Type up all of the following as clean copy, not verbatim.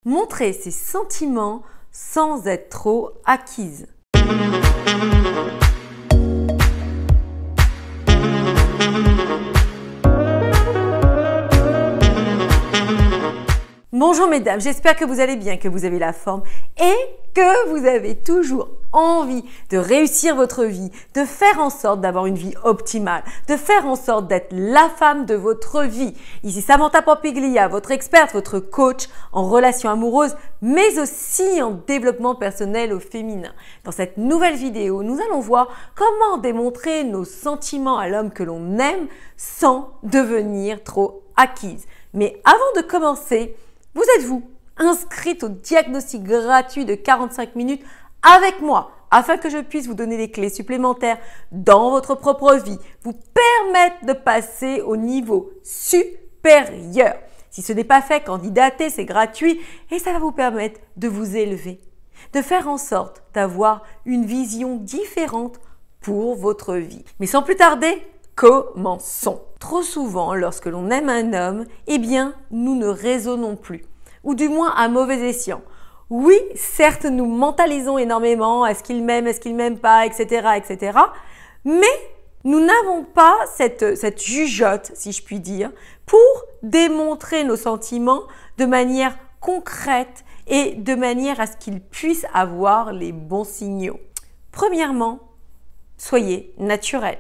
Montrer ses sentiments sans être trop acquise. Bonjour mesdames, j'espère que vous allez bien, que vous avez la forme et que vous avez toujours envie de réussir votre vie, de faire en sorte d'avoir une vie optimale, de faire en sorte d'être la femme de votre vie. Ici Samantha Pampiglia, votre experte, votre coach en relations amoureuses, mais aussi en développement personnel au féminin. Dans cette nouvelle vidéo, nous allons voir comment démontrer nos sentiments à l'homme que l'on aime sans devenir trop acquise. Mais avant de commencer, vous êtes-vous inscrite au diagnostic gratuit de 45 minutes avec moi afin que je puisse vous donner des clés supplémentaires dans votre propre vie, vous permettre de passer au niveau supérieur. Si ce n'est pas fait, candidatez, c'est gratuit et ça va vous permettre de vous élever, de faire en sorte d'avoir une vision différente pour votre vie. Mais sans plus tarder, commençons. Trop souvent, lorsque l'on aime un homme, eh bien, nous ne raisonnons plus, ou du moins à mauvais escient. Oui, certes, nous mentalisons énormément, est-ce qu'il m'aime pas, etc., etc. Mais nous n'avons pas cette jugeote, si je puis dire, pour démontrer nos sentiments de manière concrète et de manière à ce qu'ils puissent avoir les bons signaux. Premièrement, soyez naturel.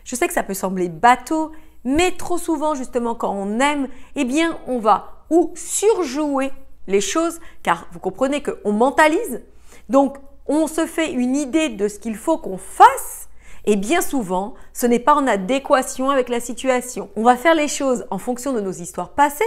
Je sais que ça peut sembler bateau, mais trop souvent, justement, quand on aime, eh bien, on va ou surjouer les choses, car vous comprenez qu'on mentalise, donc on se fait une idée de ce qu'il faut qu'on fasse, et bien souvent, ce n'est pas en adéquation avec la situation. On va faire les choses en fonction de nos histoires passées,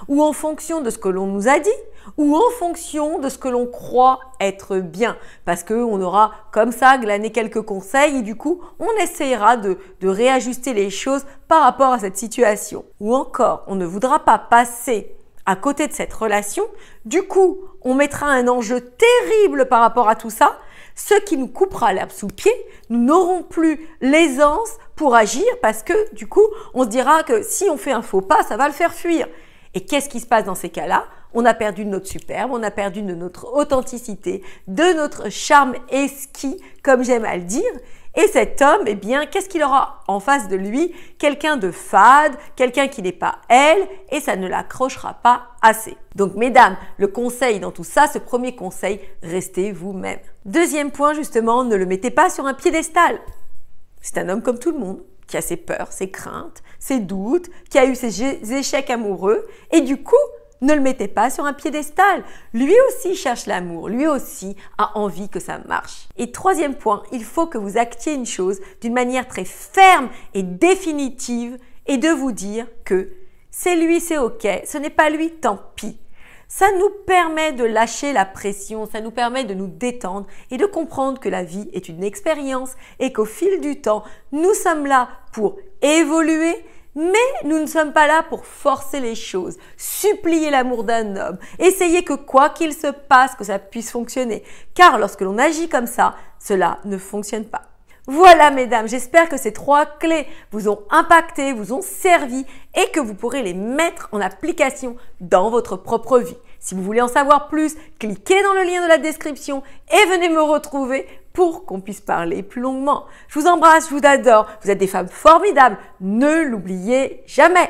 ou en fonction de ce que l'on nous a dit, ou en fonction de ce que l'on croit être bien. Parce qu'on aura comme ça glané quelques conseils et du coup, on essayera de réajuster les choses par rapport à cette situation. Ou encore, on ne voudra pas passer à côté de cette relation. Du coup, on mettra un enjeu terrible par rapport à tout ça, ce qui nous coupera l'herbe sous le pied. Nous n'aurons plus l'aisance pour agir parce que du coup, on se dira que si on fait un faux pas, ça va le faire fuir. Et qu'est-ce qui se passe dans ces cas-là? On a perdu de notre superbe, on a perdu de notre authenticité, de notre charme esquis, comme j'aime à le dire. Et cet homme, eh bien, qu'est-ce qu'il aura en face de lui? Quelqu'un de fade, quelqu'un qui n'est pas elle, et ça ne l'accrochera pas assez. Donc, mesdames, le conseil dans tout ça, ce premier conseil, restez vous-même. Deuxième point, justement, ne le mettez pas sur un piédestal. C'est un homme comme tout le monde, qui a ses peurs, ses craintes, ses doutes, qui a eu ses échecs amoureux, et du coup, ne le mettez pas sur un piédestal. Lui aussi cherche l'amour, lui aussi a envie que ça marche. Et troisième point, il faut que vous actiez une chose d'une manière très ferme et définitive et de vous dire que c'est lui, c'est ok, ce n'est pas lui, tant pis. Ça nous permet de lâcher la pression, ça nous permet de nous détendre et de comprendre que la vie est une expérience et qu'au fil du temps, nous sommes là pour évoluer, mais nous ne sommes pas là pour forcer les choses, supplier l'amour d'un homme, essayer que quoi qu'il se passe, que ça puisse fonctionner. Car lorsque l'on agit comme ça, cela ne fonctionne pas. Voilà mesdames, j'espère que ces 3 clés vous ont impacté, vous ont servi et que vous pourrez les mettre en application dans votre propre vie. Si vous voulez en savoir plus, cliquez dans le lien de la description et venez me retrouver pour qu'on puisse parler plus longuement. Je vous embrasse, je vous adore, vous êtes des femmes formidables, ne l'oubliez jamais.